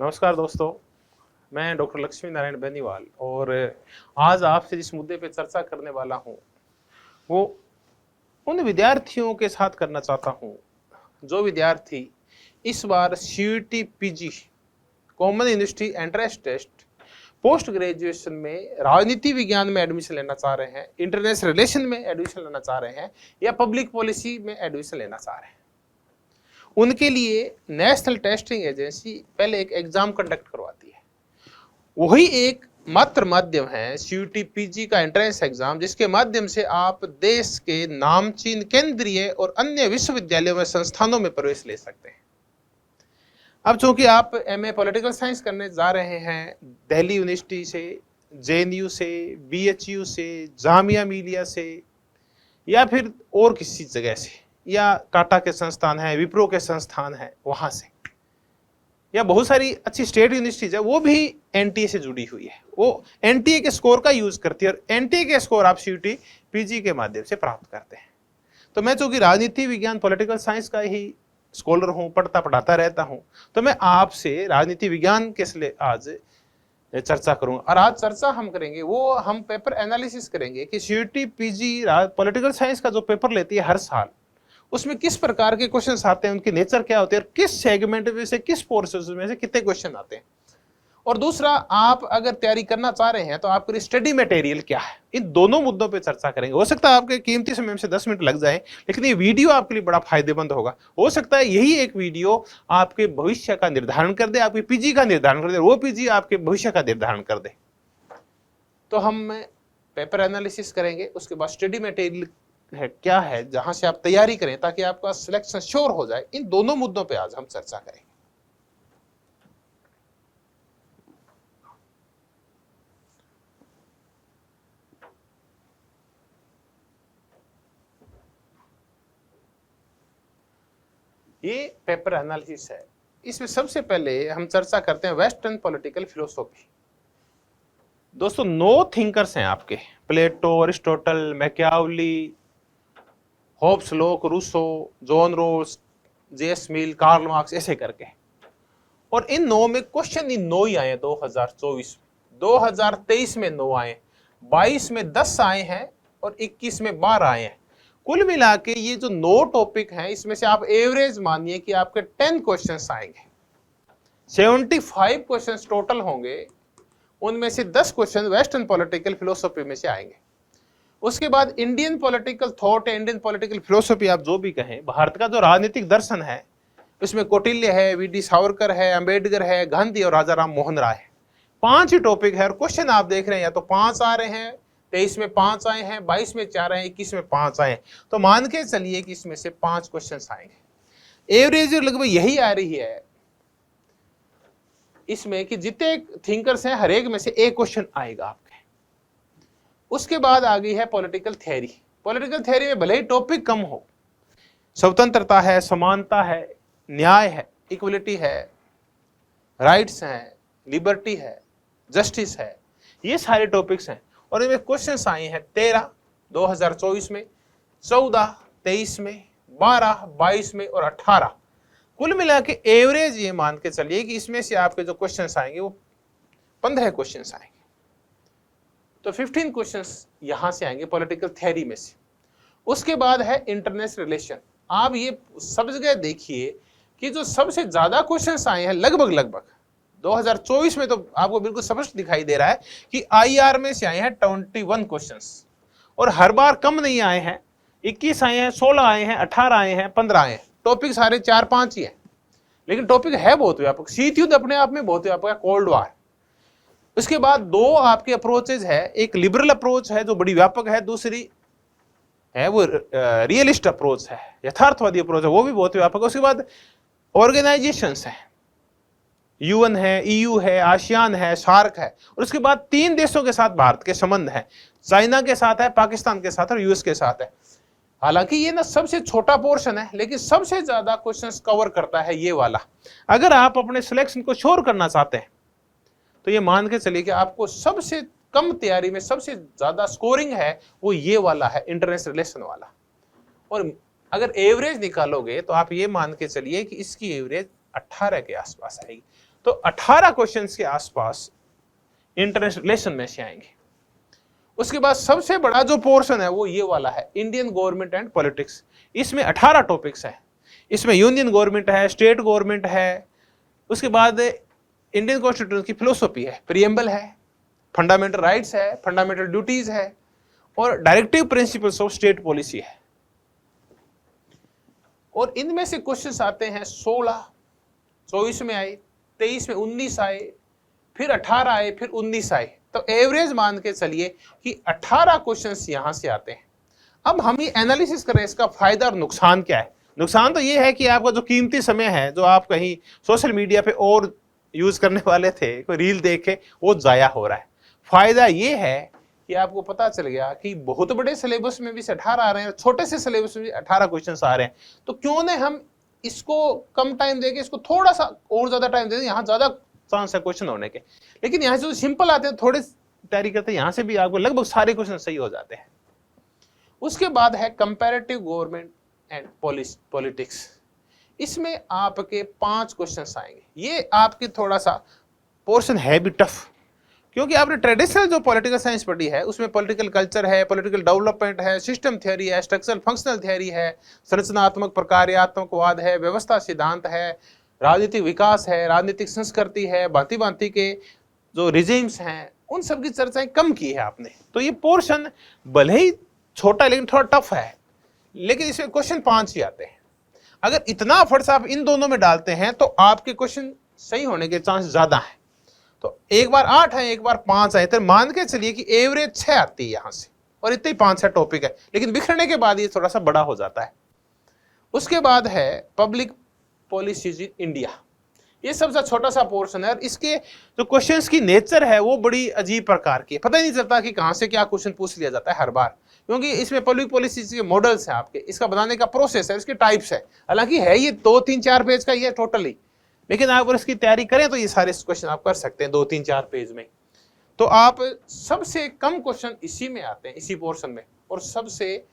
नमस्कार दोस्तों, मैं डॉक्टर लक्ष्मी नारायण बेनीवाल और आज आपसे जिस मुद्दे पे चर्चा करने वाला हूँ वो उन विद्यार्थियों के साथ करना चाहता हूँ जो विद्यार्थी इस बार CUET PG common university entrance test post graduation में राजनीति विज्ञान में एडमिशन लेना चाह रहे हैं, इंटरनेशनल रिलेशन में एडमिशन लेना चाह रहे हैं या पब्लिक पॉलिसी में एडमिशन लेना चाह रहे हैं। उनके लिए नेशनल टेस्टिंग एजेंसी पहले एक एग्जाम कंडक्ट करवाती है। वही एक मात्र माध्यम है सीयूईटी पीजी का एंट्रेंस एग्जाम, जिसके माध्यम से आप देश के नामचीन केंद्रीय और अन्य विश्वविद्यालयों में संस्थानों में प्रवेश ले सकते हैं। अब चूंकि आप एमए पॉलिटिकल साइंस करने जा रहे हैं दिल्ली यूनिवर्सिटी से, जेएनयू से, बीएचयू से, जामिया मिलिया से या फिर और किसी जगह से, या टाटा के संस्थान है, विप्रो के संस्थान है वहां से, या बहुत सारी अच्छी स्टेट यूनिवर्सिटीज है वो भी एनटीए से जुड़ी हुई है, वो एनटीए के स्कोर का यूज करती है और एनटीए के स्कोर आप सीयूईटी पीजी के माध्यम से प्राप्त करते हैं। तो मैं चूंकि राजनीति विज्ञान पॉलिटिकल साइंस का ही स्कॉलर हूँ, पढ़ाता रहता हूँ, तो मैं आपसे राजनीति विज्ञान के लिए आज चर्चा करूंगा। और आज चर्चा हम करेंगे वो हम पेपर एनालिसिस करेंगे कि सीयूईटी पीजी पॉलिटिकल साइंस का जो पेपर लेती है हर साल, उसमें किस प्रकार के क्वेश्चंस आते हैं, उनके नेचर क्या होते हैं और किस सेगमेंट में से, किस पोर्शन में से कितने क्वेश्चन आते हैं। और दूसरा, आप अगर तैयारी करना चाह रहे हैं तो आपके लिए स्टडी मटेरियल क्या है, इन दोनों मुद्दों पे चर्चा करेंगे। हो सकता है आपके कीमती समय में से 10 मिनट लग जाए, लेकिन ये वीडियो आपके लिए बड़ा फायदेमंद होगा। हो सकता है यही एक वीडियो आपके भविष्य का निर्धारण कर दे, आपके पीजी का निर्धारण कर दे, वो पीजी आपके भविष्य का निर्धारण कर दे। तो हम पेपर एनालिसिस करेंगे, उसके बाद स्टडी मटेरियल है क्या है जहां से आप तैयारी करें ताकि आपका सिलेक्शन श्योर हो जाए। इन दोनों मुद्दों पे आज हम चर्चा करेंगे। ये पेपर एनालिसिस है। इसमें सबसे पहले हम चर्चा करते हैं वेस्टर्न पॉलिटिकल फिलोसॉफी। दोस्तों 9 थिंकर्स हैं आपके, प्लेटो, अरिस्टोटल, मैकियावेली, होब्स, लोक, रूसो, जॉन रोल्स, जेएस मिल, कार्ल मार्क्स, ऐसे करके। और इन 9 में क्वेश्चन इन 9 ही आए 2024 में, 2023 में 9 आए, 22 में 10 आए हैं और 21 में 12 आए हैं। कुल मिला के ये जो 9 टॉपिक हैं, इसमें से आप एवरेज मानिए कि आपके 10 क्वेश्चंस आएंगे। 75 क्वेश्चंस टोटल होंगे, उनमें से 10 क्वेश्चन वेस्टर्न पॉलिटिकल फिलोसॉफी में से आएंगे। उसके बाद इंडियन पॉलिटिकल थॉट है, इंडियन पॉलिटिकल फिलोसॉफी आप जो भी कहें, भारत का जो राजनीतिक दर्शन है, उसमें कौटिल्य है, वीडी सावरकर है, अंबेडकर है, गांधी और राजा राम मोहन राय है। 5 ही टॉपिक है और क्वेश्चन आप देख रहे हैं या तो 5 आ रहे हैं, 23 में 5 आए हैं, 22 में 4 आए हैं, 21 में 5 आए हैं। तो मान के चलिए कि इसमें से 5 क्वेश्चन आएंगे। एवरेज लगभग यही आ रही है इसमें कि जितने थिंकर्स हैं हर एक में से एक क्वेश्चन आएगा आपके। उसके बाद आ गई है पॉलिटिकल थ्योरी। पॉलिटिकल थ्योरी में भले ही टॉपिक कम हो, स्वतंत्रता है, समानता है, न्याय है, इक्वलिटी है, राइट्स हैं, लिबर्टी है, जस्टिस है, ये सारे टॉपिक्स हैं। और इनमें क्वेश्चंस आए हैं 13 2024 में, 14 23 में, 12 22 में और 18। कुल मिला के एवरेज ये मान के चलिए कि इसमें से आपके जो क्वेश्चंस आएंगे वो 15 क्वेश्चंस आएंगे। तो 15 क्वेश्चंस यहां से आएंगे पॉलिटिकल थ्योरी में से। उसके बाद है इंटरनेशनल रिलेशन। आप ये सब जगह देखिए कि जो सबसे ज्यादा क्वेश्चंस आए हैं लगभग 2024 में, तो आपको बिल्कुल स्पष्ट दिखाई दे रहा है कि आईआर में से आए हैं 21 क्वेश्चंस। और हर बार कम नहीं आए हैं, 21 आए हैं, 16 आए हैं, 18 आए हैं, 15 आए हैं। टॉपिक सारे 4-5 ही है, लेकिन टॉपिक है बहुत व्यापक। शीत युद्ध अपने आप में बहुत व्यापक है, कोल्ड वॉर। उसके बाद 2 आपके अप्रोचेज है, एक लिबरल अप्रोच है जो बड़ी व्यापक है, दूसरी है वो रियलिस्ट अप्रोच है, यथार्थवादी अप्रोच है, वो भी बहुत व्यापक है। उसके बाद ऑर्गेनाइजेशंस है, यूएन है, ईयू है, आसियान है, सार्क है। और उसके बाद 3 देशों के साथ भारत के संबंध है, चाइना के साथ है, पाकिस्तान के साथ और यूएस के साथ है। हालांकि ये ना सबसे छोटा पोर्शन है, लेकिन सबसे ज्यादा क्वेश्चंस कवर करता है ये वाला। अगर आप अपने सिलेक्शन को श्योर करना चाहते हैं तो ये मान के चलिए कि आपको सबसे कम तैयारी में सबसे ज्यादा स्कोरिंग है वो ये वाला है, इंटरनेशनल रिलेशन वाला। और अगर एवरेज निकालोगे तो आप ये मान के चलिए कि इसकी एवरेज 18 के आसपास आएगी। तो 18 क्वेश्चंस के आसपास इंटरनेशनल रिलेशन में से आएंगे। उसके बाद सबसे बड़ा जो पोर्शन है वो ये वाला है, इंडियन गवर्नमेंट एंड पॉलिटिक्स। इसमें 18 टॉपिक्स है। इसमें यूनियन गवर्नमेंट है, स्टेट गवर्नमेंट है, उसके बाद इंडियन कॉन्स्टिट्यूशन की फिलोसफी है, प्रियम्बल है, फंडामेंटल राइट्स है, फंडामेंटल ड्यूटीज है, और directive principles of state policy है। और इनमें से क्वेश्चंस आते हैं 16, 24 में आए, 23 में 19 आए, फिर 18 आए, फिर 19 आए। तो एवरेज मान के चलिए कि 18 क्वेश्चंस यहां से आते हैं। अब हम ये एनालिसिस करें इसका फायदा और नुकसान क्या है। नुकसान तो ये है कि आपका जो कीमती समय है, जो आप कहीं सोशल मीडिया पे और यूज करने वाले थे, कोई रील देखे, वो जाया हो रहा है। फायदा ये है कि आपको पता चल गया कि बहुत बड़े सिलेबस में भी 18 आ रहे हैं, छोटे से सिलेबस में भी 18 क्वेश्चंस आ रहे हैं। तो क्यों न हम इसको कम टाइम देके इसको थोड़ा सा और ज्यादा टाइम दे दें, यहाँ ज्यादा चांस है क्वेश्चन होने के। लेकिन यहाँ से जो सिंपल आते हैं, थोड़े तैयारी करते हैं, यहाँ से भी आपको लगभग सारे क्वेश्चन सही हो जाते हैं। उसके बाद है कंपैरेटिव गवर्नमेंट एंड पॉलिटिक्स। इसमें आपके 5 क्वेश्चन आएंगे। ये आपकी थोड़ा सा पोर्शन है भी टफ, क्योंकि आपने ट्रेडिशनल जो पॉलिटिकल साइंस पढ़ी है उसमें पॉलिटिकल कल्चर है, पॉलिटिकल डेवलपमेंट है, सिस्टम थ्योरी है, स्ट्रक्चरल फंक्शनल थ्योरी है, संरचनात्मक प्रकार्यात्मकवाद है, व्यवस्था सिद्धांत है, राजनीतिक विकास है, राजनीतिक संस्कृति है, भांति भांति के जो रिजिम्स हैं, उन सब की चर्चाएं कम की है आपने। तो ये पोर्शन भले ही छोटा लेकिन थोड़ा टफ है, लेकिन इसमें क्वेश्चन 5 ही आते हैं। अगर इतना एफर्ट्स आप इन दोनों में डालते हैं तो आपके क्वेश्चन सही होने के चांस ज्यादा है। तो एक बार 8 है, एक बार 5 है, तो मान के चलिए कि एवरेज 6 आती है यहां से, और इतने ही 5 टॉपिक है। लेकिन बिखरने के बाद ये थोड़ा सा बड़ा हो जाता है। उसके बाद है पब्लिक पॉलिसीज इन इंडिया। ये सबसे छोटा सा पोर्शन है, और इसके जो क्वेश्चंस की नेचर है वो बड़ी अजीब प्रकार की है। पता ही नहीं चलता कि कहां से क्या क्वेश्चन पूछ लिया जाता है हर बार, क्योंकि इसमें पब्लिक पॉलिसीज के मॉडल्स हैं आपके, इसका बनाने का प्रोसेस है, इसके टाइप्स है। हालांकि है ये 2-3-4 पेज का ही है टोटली, लेकिन आप अगर इसकी तैयारी करें तो ये सारे क्वेश्चन आप कर सकते हैं 2-3-4 पेज में। तो आप सबसे कम क्वेश्चन इसी में आते हैं, इसी पोर्शन में, और सबसे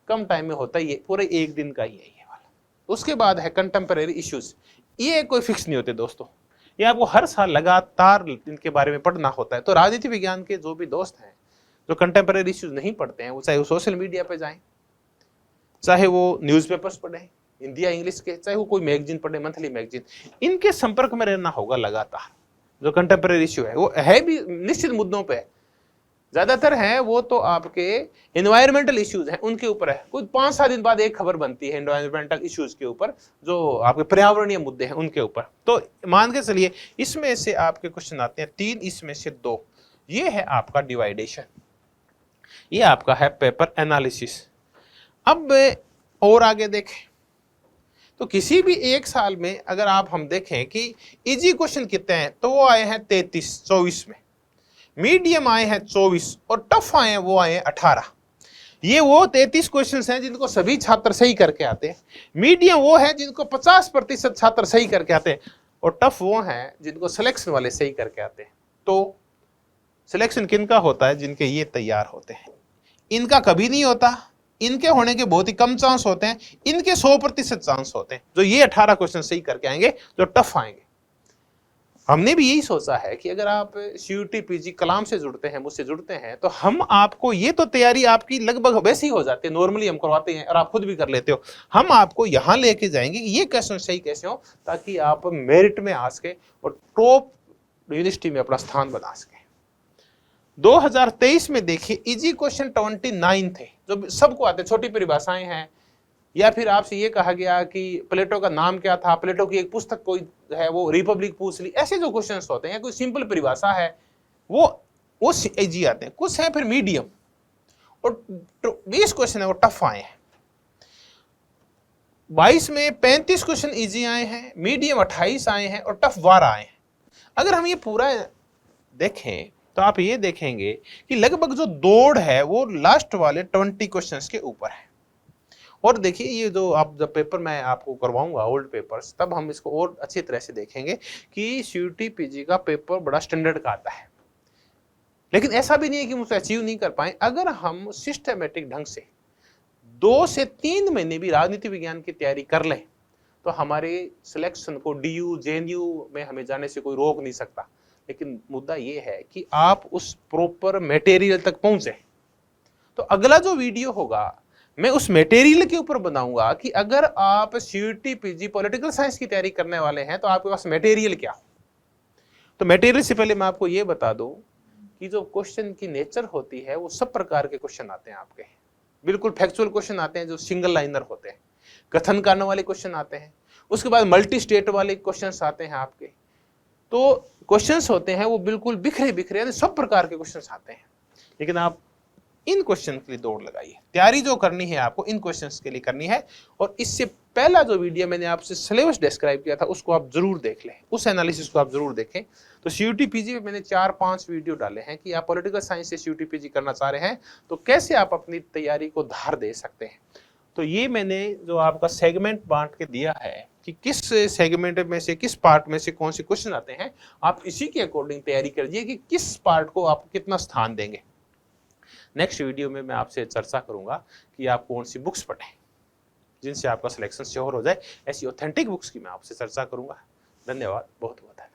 कम टाइम में होता है ये, पूरे एक दिन का ही है ये वाला। उसके बाद है कंटेम्परेरी इश्यूज। ये कोई फिक्स नहीं होते दोस्तों, ये आपको हर साल लगातार इनके बारे में पढ़ना होता है। तो राजनीति विज्ञान के जो भी दोस्त हैं जो कंटेम्परेरी इश्यूज नहीं पढ़ते हैं, वो चाहे वो सोशल मीडिया पे जाएं, चाहे वो न्यूज़पेपर्स पढ़ें हिंदी या इंग्लिश के, चाहे वो कोई मैगजीन पढ़े, मंथली मैगजीन, इनके संपर्क में रहना होगा लगातार। जो कंटेम्परेरी इश्यू है वो है भी निश्चित मुद्दों पे, ज्यादातर है वो तो आपके एनवायरमेंटल इश्यूज हैं उनके ऊपर है। कुछ 5-7 दिन बाद एक खबर बनती है एनवायरमेंटल इश्यूज के ऊपर, जो आपके पर्यावरणीय मुद्दे हैं उनके ऊपर। तो मान के चलिए इसमें से आपके क्वेश्चन आते हैं 3, इसमें से 2। ये है आपका डिवाइडेशन, ये आपका है पेपर एनालिसिस। अब और आगे देखें तो किसी भी एक साल में अगर हम देखें कि इजी क्वेश्चन कितने हैं, तो वो आए हैं 33 24 में, मीडियम आए हैं 24, और टफ आए हैं वो आए हैं 18। ये वो 33 क्वेश्चंस हैं जिनको सभी छात्र सही करके आते हैं, मीडियम वो है जिनको 50% छात्र सही करके आते हैं, और टफ वो हैं जिनको सिलेक्शन वाले सही करके आते हैं। तो सिलेक्शन किनका होता है? जिनके ये तैयार होते हैं। इनका कभी नहीं होता, इनके होने के बहुत ही कम चांस होते हैं, इनके 100% चांस होते हैं जो ये 18 क्वेश्चन सही करके आएंगे, जो टफ आएंगे। हमने भी यही सोचा है कि अगर आप CUT PG कलाम से जुड़ते हैं, मुझसे जुड़ते हैं, तो हम आपको ये तो तैयारी आपकी लगभग वैसी हो जाती है, नॉर्मली हम करवाते हैं और आप खुद भी कर लेते हो। हम आपको यहाँ लेके जाएंगे कि ये क्वेश्चन सही कैसे हो, ताकि आप मेरिट में आ सके और टॉप यूनिवर्सिटी में अपना स्थान बना सके। 2023 में देखिए इजी क्वेश्चन 29 थे जो सबको आते, छोटी परिभाषाएं हैं, या फिर आपसे ये कहा गया कि प्लेटो का नाम क्या था, प्लेटो की एक पुस्तक कोई है वो रिपब्लिक पूछ ली, ऐसे जो क्वेश्चंस होते हैं, कोई सिंपल परिभाषा है वो इजी आते हैं। कुछ है फिर मीडियम, और 20 क्वेश्चन है वो टफ आए हैं। 22 में 35 क्वेश्चन इजी आए हैं, मीडियम 28 आए हैं, और टफ 12 आए हैं। अगर हम ये पूरा देखें तो आप ये देखेंगे कि लगभग जो दौड़ है वो लास्ट वाले 20 क्वेश्चंस के ऊपर है। और देखिए ये जो आप जब पेपर मैं आपको करवाऊंगा ओल्ड पेपर्स, तब हम इसको और अच्छी तरह से देखेंगे कि CUT PG का पेपर बड़ा स्टैंडर्ड का आता है। लेकिन ऐसा भी नहीं है कि मुझसे अचीव नहीं कर पाए। अगर हम सिस्टमेटिक ढंग से 2 से 3 महीने भी राजनीति विज्ञान की तैयारी कर लें तो हमारे सिलेक्शन को DU JNU में हमें जाने से कोई रोक नहीं सकता। लेकिन मुद्दा ये है कि आप उस प्रॉपर मटेरियल तक पहुंचे। तो अगला जो वीडियो होगा मैं उस मटेरियल के ऊपर बनाऊंगा कि अगर आप CUET PG पॉलिटिकल साइंस की तैयारी करने वाले हैं तो आपके पास मटेरियल क्या हो। तो मटेरियल से पहले मैं आपको ये बता दूं कि जो क्वेश्चन की नेचर होती है वो सब प्रकार के क्वेश्चन आते हैं आपके। बिल्कुल फैक्चुअल क्वेश्चन आते हैं जो सिंगल लाइनर होते हैं, कथन करने वाले क्वेश्चन आते हैं, उसके बाद मल्टी स्टेट वाले क्वेश्चंस आते हैं आपके। तो क्वेश्चंस होते हैं वो बिल्कुल बिखरे बिखरे, यानी सब प्रकार के क्वेश्चंस आते हैं। लेकिन आप इन क्वेश्चन के लिए दौड़ लगाइए। तैयारी जो करनी है आपको इन क्वेश्चंस के लिए करनी है। और इससे पहला जो वीडियो मैंने आपसे सिलेबस डिस्क्राइब किया था उसको आप जरूर देख लें, उस एनालिसिस को आप जरूर देखें। तो CUET PG में मैंने 4-5 वीडियो डाले हैं कि आप पॉलिटिकल साइंस से CUET PG करना चाह रहे हैं तो कैसे आप अपनी तैयारी को धार दे सकते हैं। तो ये मैंने जो आपका सेगमेंट बांट के दिया है कि किस सेगमेंट में से किस पार्ट में से कौन से क्वेश्चन आते हैं, आप इसी के अकॉर्डिंग तैयारी करिए कि किस पार्ट को आप कितना स्थान देंगे। नेक्स्ट वीडियो में मैं आपसे चर्चा करूंगा कि आप कौन सी बुक्स पढ़ें जिनसे आपका सिलेक्शन श्योर हो जाए। ऐसी ऑथेंटिक बुक्स की मैं आपसे चर्चा करूंगा। धन्यवाद, बहुत बहुत धन्यवाद।